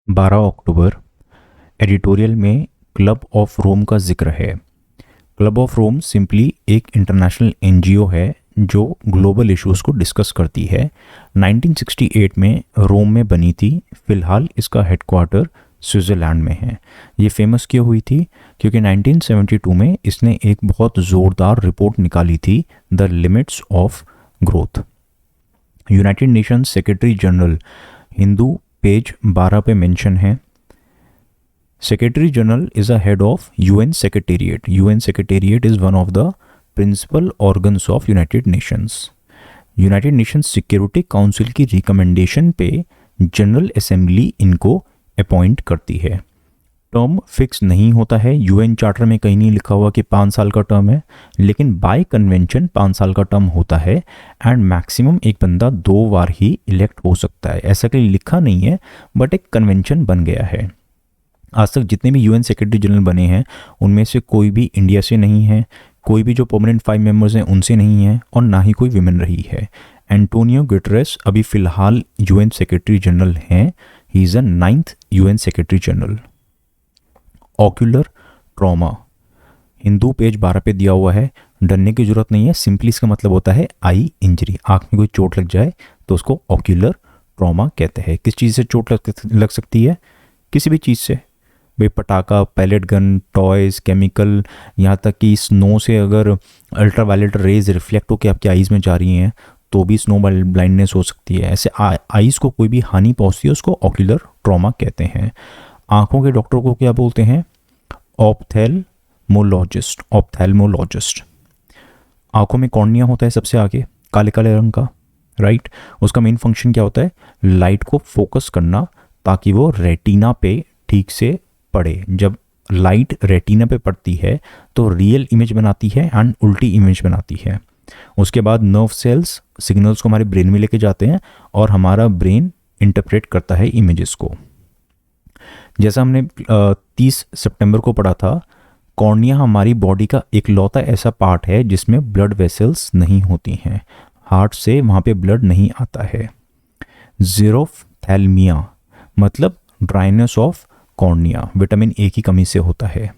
12 अक्टूबर। Editorial में club of Rome का जिक्र है। क्लब ऑफ रोम सिंपली एक इंटरनेशनल एनजीओ है जो ग्लोबल इश्यूज़ को डिस्कस करती है। 1968 में रोम में बनी थी। फ़िलहाल इसका हेडक्वार्टर स्विट्ज़रलैंड में है। ये फेमस क्यों हुई थी? क्योंकि 1972 में इसने एक बहुत ज़ोरदार रिपोर्ट निकाली थी, the limits of growth. United Nations secretary general, Hindu page 12 पे मेंशन है। Secretary General is a head of UN Secretariat. UN Secretariat is one of the principal organs of United Nations. United Nations security council की recommendation पे general assembly इनको appoint करती है। Term fix नहीं होता है। यूएन चार्टर में कहीं नहीं लिखा हुआ कि 5 साल का टर्म है, लेकिन बाय कन्वेंशन 5 साल का टर्म होता है एंड मैक्सिमम एक बंदा 2 बार ही इलेक्ट हो सकता है। ऐसा कहीं लिखा नहीं है, बट एक कन्वेंशन बन गया है। आज तक जितने भी यूएन सेक्रेटरी जनरल बने हैं उनमें से कोई भी इंडिया से नहीं है, कोई भी जो परमानेंट 5 मेंबर्स हैं उनसे नहीं है, और ना ही कोई विमेन रही है। एंटोनियो गुटेरेस अभी फ़िलहाल यूएन सेक्रेटरी जनरल हैं। He is a 9th UN secretary general. Ocular trauma, Hindu page 12 पे दिया हुआ है। डरने की ज़रूरत नहीं है, सिंपली इसका मतलब होता है आई इंजरी। आँख में कोई चोट लग जाए तो उसको ऑक्यूलर ट्रॉमा कहते हैं। किस चीज़ से चोट लग सकती है? किसी भी चीज़ से, भाई पटाखा, पैलेट गन, टॉयज़, केमिकल, यहाँ तक कि स्नो से अगर अल्ट्रावायलेट रेज रिफ्लेक्ट होकर आपकी आइज़ में जा रही हैं तो भी स्नो ब्लाइंडनेस हो सकती है। ऐसे आइज़ को कोई भी हानि पहुँचती है उसको ऑक्यूलर ट्रॉमा कहते हैं। आँखों के डॉक्टर को क्या बोलते हैं? ऑप्थेल्मोलॉजिस्ट। ऑप्थेल्मोलॉजिस्ट। आँखों में कॉर्निया होता है सबसे आगे, काले काले रंग का, राइट। उसका मेन फंक्शन क्या होता है? लाइट को फोकस करना ताकि वो रेटिना पे ठीक से पड़े। जब लाइट रेटिना पे पड़ती है तो रियल इमेज बनाती है एंड उल्टी इमेज बनाती है। उसके बाद नर्व सेल्स सिग्नल्स को हमारे ब्रेन में लेके जाते हैं और हमारा ब्रेन इंटरप्रेट करता है इमेजेस को। जैसा हमने 30 सितंबर को पढ़ा था, कॉर्निया हमारी बॉडी का इकलौता ऐसा पार्ट है जिसमें ब्लड वेसल्स नहीं होती हैं। हार्ट से वहाँ पे ब्लड नहीं आता है। ज़ीरोफ्थैल्मिया मतलब dryness of cornea, vitamin A की कमी से होता है।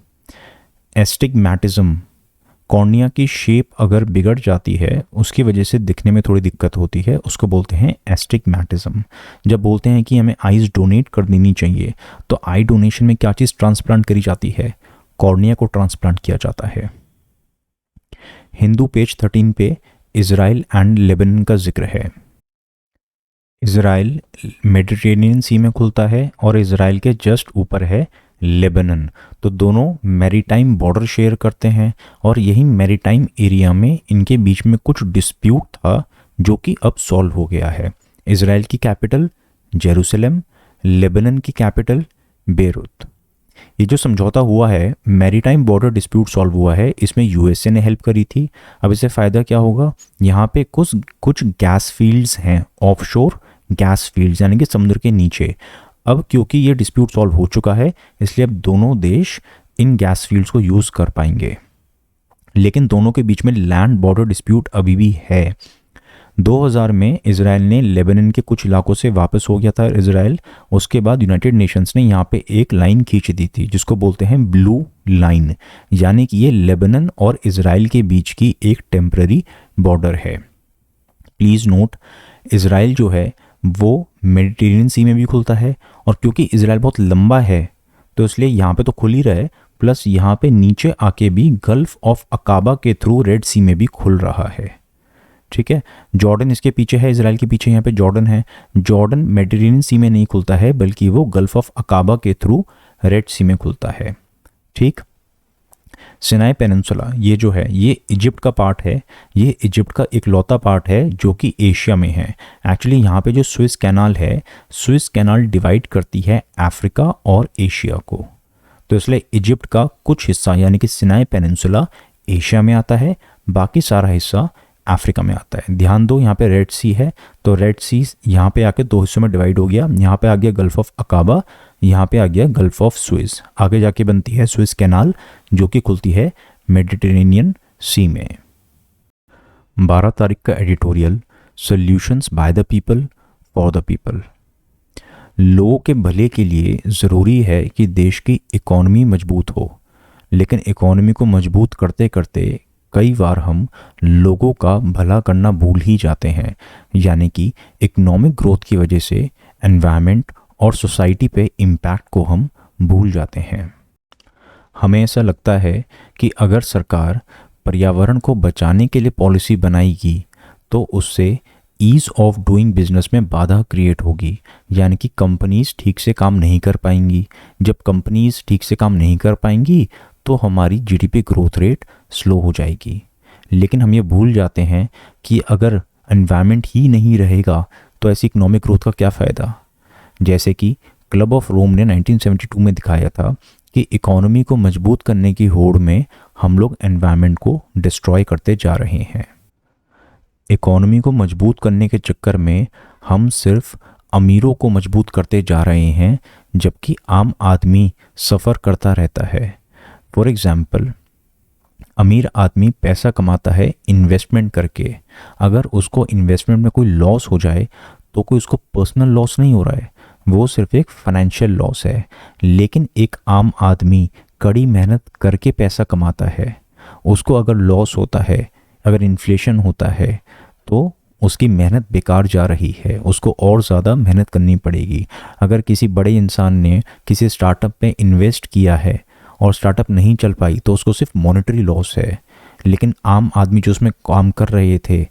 एस्टिग्मैटिज्म, कॉर्निया की शेप अगर बिगड़ जाती है उसकी वजह से दिखने में थोड़ी दिक्कत होती है, उसको बोलते हैं एस्टिग्मैटिज्म। जब बोलते हैं कि हमें आइज़ डोनेट कर देनी चाहिए तो आई डोनेशन में क्या चीज़ ट्रांसप्लांट करी जाती है? कॉर्निया को ट्रांसप्लांट किया जाता है। हिंदू पेज 13 पे इजराइल एंड लेबनान का जिक्र है। इज़राइल मेडिटेरेनियन सी में खुलता है और इज़राइल के जस्ट ऊपर है लेबनान। तो दोनों मैरीटाइम बॉर्डर शेयर करते हैं और यही मैरीटाइम एरिया में इनके बीच में कुछ डिस्प्यूट था जो कि अब सॉल्व हो गया है। इज़राइल की कैपिटल जेरूसलम, लेबनान की कैपिटल बेरूत। ये जो समझौता हुआ है, मैरीटाइम बॉर्डर डिस्प्यूट सॉल्व हुआ है, इसमें यूएसए ने हेल्प करी थी। अब इससे फ़ायदा क्या होगा? यहाँ पे कुछ गैस फील्ड्स हैं, ऑफशोर गैस फील्ड्स, यानी कि समुद्र के नीचे। अब क्योंकि ये डिस्प्यूट सॉल्व हो चुका है इसलिए अब दोनों देश इन गैस फील्ड्स को यूज़ कर पाएंगे, लेकिन दोनों के बीच में लैंड बॉर्डर डिस्प्यूट अभी भी है। 2000 में इजराइल ने लेबनान के कुछ इलाकों से वापस हो गया था इजराइल। उसके बाद यूनाइटेड नेशंस ने यहाँ पे एक लाइन खींच दी थी जिसको बोलते हैं ब्लू लाइन, यानी कि ये लेबनान और इजराइल के बीच की एक टेम्पररी बॉर्डर है। प्लीज़ नोट, इजराइल जो है वो मेडिटेरेनियन सी में भी खुलता है, और क्योंकि इजराइल बहुत लंबा है तो इसलिए यहाँ पे तो खुल ही रहा है, प्लस यहाँ पे नीचे आके भी गल्फ ऑफ अकाबा के थ्रू रेड सी में भी खुल रहा है। ठीक है, जॉर्डन इसके पीछे है, इजराइल के पीछे यहाँ पे जॉर्डन है। जॉर्डन मेडिटेरेनियन सी में नहीं खुलता है बल्कि वो गल्फ ऑफ अकाबा के थ्रू रेड सी में खुलता है। ठीक। सिनाई पेनिनसुला ये जो है ये इजिप्ट का पार्ट है। ये इजिप्ट का इकलौता पार्ट है जो कि एशिया में है। एक्चुअली यहाँ पे जो स्विस कैनाल है, स्विस कैनाल डिवाइड करती है अफ्रीका और एशिया को, तो इसलिए इजिप्ट का कुछ हिस्सा यानी कि सिनाई पेनिनसुला एशिया में आता है, बाकी सारा हिस्सा अफ्रीका में आता है। ध्यान दो, यहाँ पे रेड सी है तो रेड सी यहाँ पे आके 2 हिस्सों में डिवाइड हो गया। यहाँ पे आ गया गल्फ ऑफ अकाबा, यहाँ पे आ गया गल्फ ऑफ स्विस। आगे जाके बनती है स्विस कैनाल जो कि खुलती है मेडिटेरेनियन सी में। 12 तारीख का editorial, solutions by the people for the people. लोगों के भले के लिए ज़रूरी है कि देश की इकॉनमी मजबूत हो, लेकिन इकॉनमी को मजबूत करते करते कई बार हम लोगों का भला करना भूल ही जाते हैं, यानी कि इकोनॉमिक ग्रोथ की वजह से एनवायरनमेंट और सोसाइटी पे इम्पैक्ट को हम भूल जाते हैं। हमें ऐसा लगता है कि अगर सरकार पर्यावरण को बचाने के लिए पॉलिसी बनाएगी तो उससे ईज़ ऑफ डूइंग बिजनेस में बाधा क्रिएट होगी, यानी कि कंपनीज ठीक से काम नहीं कर पाएंगी। जब कंपनीज ठीक से काम नहीं कर पाएंगी तो हमारी जीडीपी ग्रोथ रेट स्लो हो जाएगी। लेकिन हम ये भूल जाते हैं कि अगर एनवायरनमेंट ही नहीं रहेगा तो ऐसी इकोनॉमिक ग्रोथ का क्या फ़ायदा। जैसे कि क्लब ऑफ रोम ने 1972 में दिखाया था कि इकोनॉमी को मजबूत करने की होड़ में हम लोग एनवायरनमेंट को डिस्ट्रॉय करते जा रहे हैं। इकोनॉमी को मजबूत करने के चक्कर में हम सिर्फ अमीरों को मजबूत करते जा रहे हैं, जबकि आम आदमी सफ़र करता रहता है। फॉर एग्ज़ाम्पल, अमीर आदमी पैसा कमाता है इन्वेस्टमेंट करके। अगर उसको इन्वेस्टमेंट में कोई लॉस हो जाए तो कोई उसको पर्सनल लॉस नहीं हो रहा है, वो सिर्फ एक फाइनेंशियल लॉस है। लेकिन एक आम आदमी कड़ी मेहनत करके पैसा कमाता है, उसको अगर लॉस होता है, अगर इन्फ्लेशन होता है तो उसकी मेहनत बेकार जा रही है, उसको और ज़्यादा मेहनत करनी पड़ेगी। अगर किसी बड़े इंसान ने किसी स्टार्टअप में इन्वेस्ट किया है और स्टार्टअप नहीं चल पाई तो उसको सिर्फ मॉनेटरी लॉस है। लेकिन आम आदमी जो उसमें काम कर रहे थे,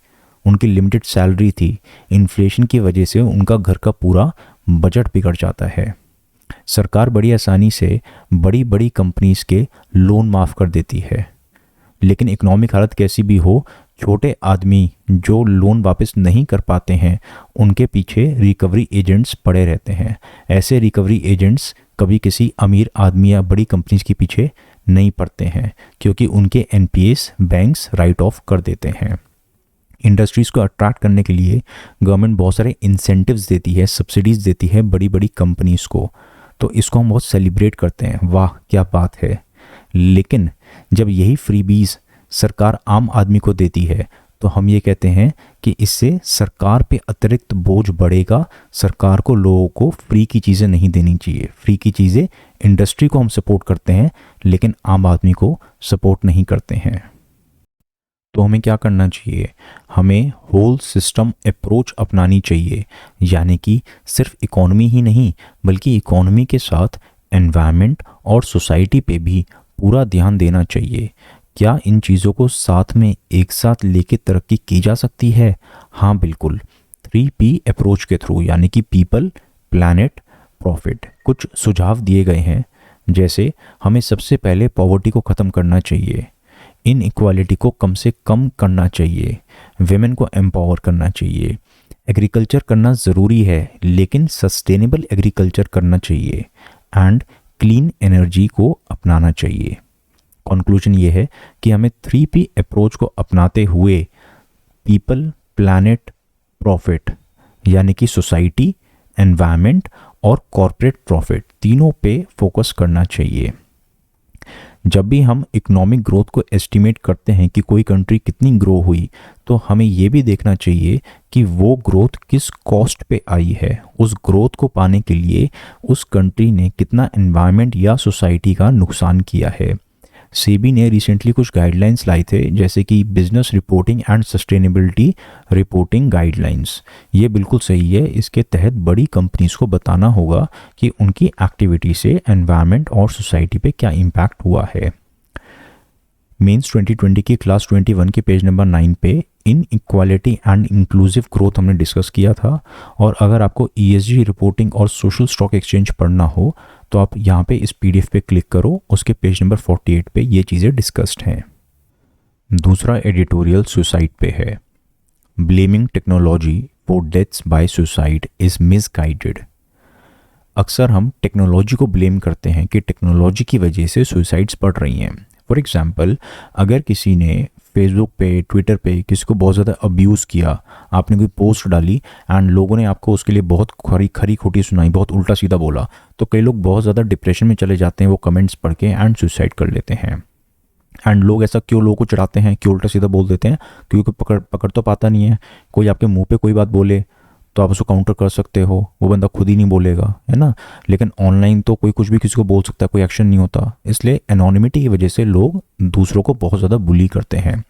उनकी लिमिटेड सैलरी थी, इन्फ्लेशन की वजह से उनका घर का पूरा बजट बिगड़ जाता है। सरकार बड़ी आसानी से बड़ी बड़ी कंपनीज के लोन माफ़ कर देती है, लेकिन इकोनॉमिक हालत कैसी भी हो, छोटे आदमी जो लोन वापस नहीं कर पाते हैं उनके पीछे रिकवरी एजेंट्स पड़े रहते हैं। ऐसे रिकवरी एजेंट्स कभी किसी अमीर आदमी या बड़ी कंपनीज के पीछे नहीं पड़ते हैं, क्योंकि उनके एनपीएस बैंक्स राइट ऑफ कर देते हैं। इंडस्ट्रीज़ को अट्रैक्ट करने के लिए गवर्नमेंट बहुत सारे इंसेंटिव्स देती है, सब्सिडीज़ देती है बड़ी बड़ी कंपनीज़ को, तो इसको हम बहुत सेलिब्रेट करते हैं, वाह क्या बात है। लेकिन जब यही फ्रीबीज़ सरकार आम आदमी को देती है तो हम ये कहते हैं कि इससे सरकार पे अतिरिक्त बोझ बढ़ेगा। सरकार को लोगों को फ्री की चीज़ें नहीं देनी चाहिए। फ्री की चीज़ें इंडस्ट्री को हम सपोर्ट करते हैं, लेकिन आम आदमी को सपोर्ट नहीं करते हैं। तो हमें क्या करना चाहिए? हमें होल सिस्टम अप्रोच अपनानी चाहिए, यानी कि सिर्फ इकोनॉमी ही नहीं बल्कि इकोनॉमी के साथ एनवायरनमेंट और सोसाइटी पे भी पूरा ध्यान देना चाहिए। क्या इन चीज़ों को साथ में एक साथ लेके तरक्की की जा सकती है? हाँ बिल्कुल, 3P अप्रोच के थ्रू, यानी कि पीपल, प्लैनेट, प्रॉफिट। कुछ सुझाव दिए गए हैं, जैसे हमें सबसे पहले पॉवर्टी को ख़त्म करना चाहिए, इन इक्वालिटी को कम से कम करना चाहिए, वेमेन को एम्पावर करना चाहिए, एग्रीकल्चर करना ज़रूरी है लेकिन सस्टेनेबल एग्रीकल्चर करना चाहिए, एंड क्लीन एनर्जी को अपनाना चाहिए। कंक्लूजन ये है कि हमें 3P अप्रोच को अपनाते हुए पीपल, प्लैनेट, प्रॉफिट, यानी कि सोसाइटी, एनवायरनमेंट और कॉरपोरेट प्रॉफिट, तीनों पे फोकस करना चाहिए। जब भी हम इकोनॉमिक ग्रोथ को एस्टिमेट करते हैं कि कोई कंट्री कितनी ग्रो हुई, तो हमें ये भी देखना चाहिए कि वो ग्रोथ किस कॉस्ट पे आई है। उस ग्रोथ को पाने के लिए उस कंट्री ने कितना एनवायरनमेंट या सोसाइटी का नुकसान किया है। सेबी ने रिसेंटली कुछ गाइडलाइंस लाए थे, जैसे कि business reporting and sustainability reporting guidelines. ये बिल्कुल सही है। इसके तहत बड़ी कंपनीज को बताना होगा कि उनकी एक्टिविटी से एनवायरनमेंट और सोसाइटी पे क्या इम्पैक्ट हुआ है। मेंस 2020 की क्लास 21 के पेज नंबर 9 पे इन इक्वालिटी एंड इंक्लूसिव ग्रोथ हमने डिस्कस किया था। और अगर आपको ESG रिपोर्टिंग और सोशल स्टॉक एक्सचेंज पढ़ना हो तो आप यहाँ पे इस PDF पे क्लिक करो, उसके पेज नंबर 48 पे ये चीज़ें डिस्कस्ड हैं। दूसरा एडिटोरियल सुसाइड पे है। Blaming technology for deaths bye suicide is misguided. अक्सर हम टेक्नोलॉजी को ब्लेम करते हैं कि टेक्नोलॉजी की वजह से सुसाइड्स बढ़ रही हैं। फॉर एग्जाम्पल, अगर किसी ने फेसबुक पे, ट्विटर पे किसी को बहुत ज़्यादा अब्यूज़ किया, आपने कोई पोस्ट डाली एंड लोगों ने आपको उसके लिए बहुत खरी खोटी सुनाई, बहुत उल्टा सीधा बोला, तो कई लोग बहुत ज़्यादा डिप्रेशन में चले जाते हैं वो कमेंट्स पढ़ के एंड सुसाइड कर लेते हैं। एंड लोग ऐसा क्यों लोगों को चढ़ाते हैं, क्यों उल्टा सीधा बोल देते हैं? क्योंकि पकड़ तो पाता नहीं है। कोई आपके मुंह पे कोई बात बोले तो आप उसको काउंटर कर सकते हो, वो बंदा खुद ही नहीं बोलेगा, है ना। लेकिन ऑनलाइन तो कोई कुछ भी किसी को बोल सकता है, कोई एक्शन नहीं होता। इसलिए एनोनिमिटी की वजह से लोग दूसरों को बहुत ज़्यादा बुली करते हैं।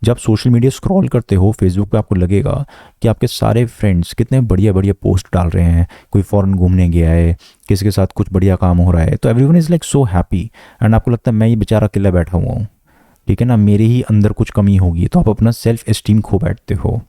जब सोशल मीडिया स्क्रॉल करते हो फेसबुक पे, आपको लगेगा कि आपके सारे फ्रेंड्स कितने बढ़िया बढ़िया पोस्ट डाल रहे हैं, कोई फॉरेन घूमने गया है, किसी के साथ कुछ बढ़िया काम हो रहा है, तो everyone is like so happy, and आपको लगता है मैं ये बेचारा अकेला बैठा हुआ हूँ, ठीक है ना, मेरे ही अंदर कुछ कमी होगी, तो आप अपना सेल्फ एस्टीम खो बैठते हो।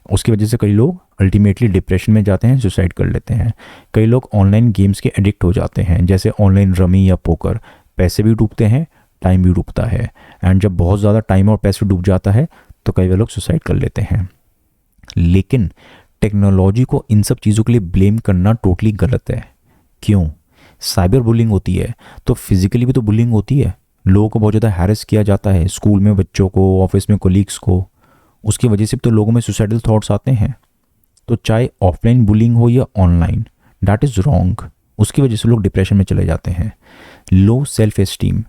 उसकी वजह से कई लोग अल्टीमेटली डिप्रेशन में जाते हैं, सुसाइड कर लेते हैं। कई लोग ऑनलाइन गेम्स के एडिक्ट हो जाते हैं, जैसे ऑनलाइन रमी या पोकर। पैसे भी डूबते हैं, टाइम भी डूबता है, एंड जब बहुत ज़्यादा टाइम और पैसे डूब जाता है तो कई लोग सुसाइड कर लेते हैं। लेकिन टेक्नोलॉजी को इन सब चीज़ों के लिए ब्लेम करना टोटली गलत है। क्यों? साइबर बुलिंग होती है तो फिजिकली भी तो बुलिंग होती है, लोगों को बहुत ज़्यादा हैरेस किया जाता है, स्कूल में बच्चों को, ऑफिस में कोलीग्स को। उसकी वजह से तो लोगों में सुसाइडल थॉट्स आते हैं। तो चाहे ऑफलाइन बुलिंग हो या ऑनलाइन, दैट इज़ रॉन्ग। उसकी वजह से लोग डिप्रेशन में चले जाते हैं। लो सेल्फ एस्टीम,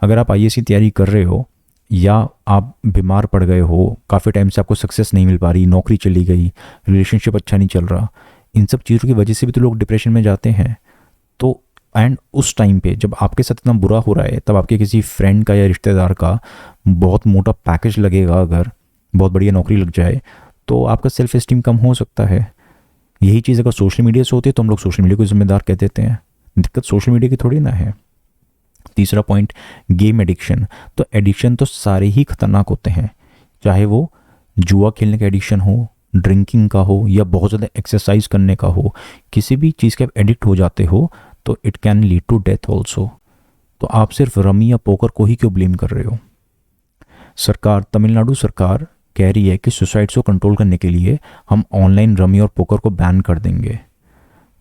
अगर आप आईएएस की तैयारी कर रहे हो या आप बीमार पड़ गए हो, काफ़ी टाइम से आपको सक्सेस नहीं मिल पा रही, नौकरी चली गई, रिलेशनशिप अच्छा नहीं चल रहा, इन सब चीज़ों की वजह से भी तो लोग डिप्रेशन में जाते हैं। तो एंड उस टाइम पे जब आपके साथ इतना बुरा हो रहा है, तब आपके किसी फ्रेंड का या रिश्तेदार का बहुत मोटा पैकेज लगेगा, अगर बहुत बढ़िया नौकरी लग जाए, तो आपका सेल्फ एस्टीम कम हो सकता है। यही चीज़ अगर सोशल मीडिया से होती है तो हम लोग सोशल मीडिया को जिम्मेदार कह देते हैं। दिक्कत सोशल मीडिया की थोड़ी ना है। तीसरा पॉइंट, गेम एडिक्शन। तो एडिक्शन तो सारे ही खतरनाक होते हैं, चाहे वो जुआ खेलने का एडिक्शन हो, ड्रिंकिंग का हो, या बहुत ज़्यादा एक्सरसाइज करने का हो। किसी भी चीज़ के आप एडिक्ट हो जाते हो तो it can lead to death also. तो आप सिर्फ रमी या पोकर को ही क्यों ब्लेम कर रहे हो? सरकार, तमिलनाडु सरकार कह रही है कि सुसाइड्स को कंट्रोल करने के लिए हम ऑनलाइन रमी और पोकर को बैन कर देंगे।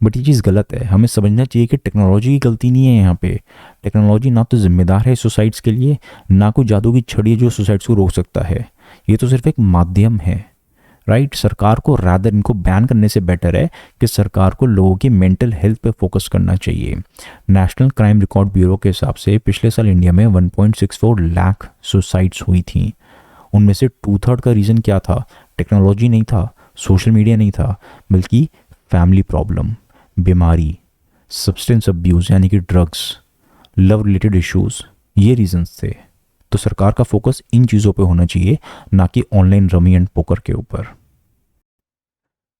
बट ये चीज़ गलत है। हमें समझना चाहिए कि टेक्नोलॉजी की गलती नहीं है यहाँ पे। टेक्नोलॉजी ना तो जिम्मेदार है सुसाइड्स के लिए, ना कोई जादू की छड़ी है जो सुसाइड्स को रोक सकता है। ये तो सिर्फ एक माध्यम है, राइट। सरकार को रादर इनको बैन करने से बेटर है कि सरकार को लोगों की मेंटल हेल्थ पे फोकस करना चाहिए। नेशनल क्राइम रिकॉर्ड ब्यूरो के हिसाब से पिछले साल इंडिया में 1.64 लाख सुसाइड्स हुई थी। उनमें से 2/3 का रीज़न क्या था? टेक्नोलॉजी नहीं था, सोशल मीडिया नहीं था, बल्कि फैमिली प्रॉब्लम, बीमारी, सब्सटेंस अब्यूज़ यानी कि ड्रग्स, लव रिलेटेड इश्यूज़, ये रीजंस थे। तो सरकार का फोकस इन चीज़ों पे होना चाहिए, ना कि ऑनलाइन रमी एंड पोकर के ऊपर।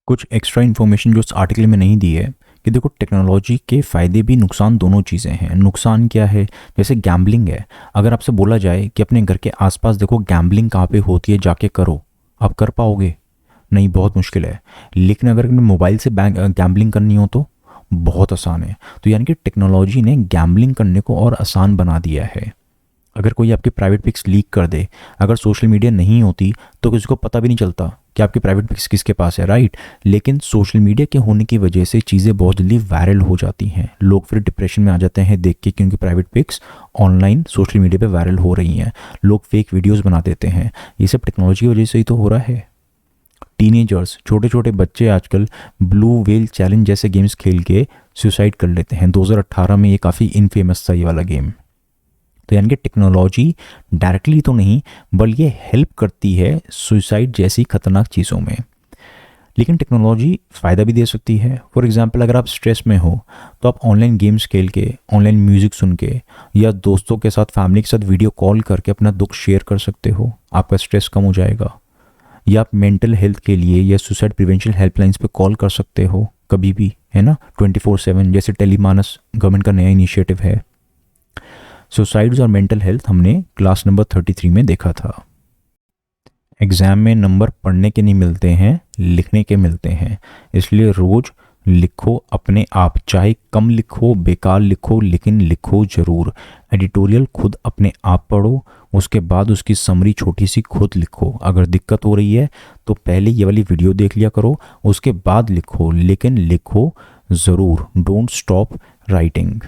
कुछ एक्स्ट्रा इन्फॉर्मेशन जो इस आर्टिकल में नहीं दी है कि देखो, टेक्नोलॉजी के फ़ायदे भी नुकसान दोनों चीज़ें हैं। नुकसान क्या है? जैसे गैम्बलिंग है। अगर आपसे बोला जाए कि अपने घर के आसपास देखो गैम्बलिंग कहाँ पे होती है, जाके करो, आप कर पाओगे? नहीं, बहुत मुश्किल है। लेकिन अगर मोबाइल से गैम्बलिंग करनी हो तो बहुत आसान है। तो यानी कि टेक्नोलॉजी ने गैम्बलिंग करने को और आसान बना दिया है। अगर कोई आपकी प्राइवेट पिक्स लीक कर दे, अगर सोशल मीडिया नहीं होती तो किसी को पता भी नहीं चलता कि आपकी प्राइवेट पिक्स किसके पास है, राइट। लेकिन सोशल मीडिया के होने की वजह से चीज़ें बहुत जल्दी वायरल हो जाती हैं। लोग फिर डिप्रेशन में आ जाते हैं देख के, क्योंकि private pics online social media पे वायरल हो रही हैं। लोग फेक वीडियोज़ बना देते हैं। ये सब टेक्नोलॉजी की वजह से ही तो हो रहा है। टीनेजर्स, छोटे छोटे बच्चे आजकल ब्लू व्हेल चैलेंज जैसे गेम्स खेल के सुसाइड कर लेते हैं। 2018 में ये काफ़ी इनफेमस था ये वाला गेम। तो यानी कि टेक्नोलॉजी डायरेक्टली तो नहीं, बल्कि ये हेल्प करती है सुसाइड जैसी खतरनाक चीज़ों में। लेकिन टेक्नोलॉजी फ़ायदा भी दे सकती है। फॉर एग्जांपल, अगर आप स्ट्रेस में हो तो आप ऑनलाइन गेम्स खेल के, ऑनलाइन म्यूज़िक सुन के, या दोस्तों के साथ, फैमिली के साथ वीडियो कॉल करके अपना दुख शेयर कर सकते हो। आपका स्ट्रेस कम हो जाएगा। या आप मेंटल हेल्थ के लिए या सुसाइड प्रिवेंशन हेल्पलाइंस पे कॉल कर सकते हो कभी भी, है ना, 24/7, जैसे टेलीमानस गवर्नमेंट का नया इनिशिएटिव है। सुसाइड्स और मेंटल हेल्थ हमने क्लास नंबर 33 में देखा था। एग्ज़ाम में नंबर पढ़ने के नहीं मिलते हैं, लिखने के मिलते हैं। इसलिए रोज़ लिखो अपने आप, चाहे कम लिखो, बेकार लिखो, लेकिन लिखो ज़रूर। एडिटोरियल खुद अपने आप पढ़ो, उसके बाद उसकी समरी छोटी सी खुद लिखो। अगर दिक्कत हो रही है तो पहले ये वाली वीडियो देख लिया करो, उसके बाद लिखो, लेकिन लिखो ज़रूर। Don't stop writing.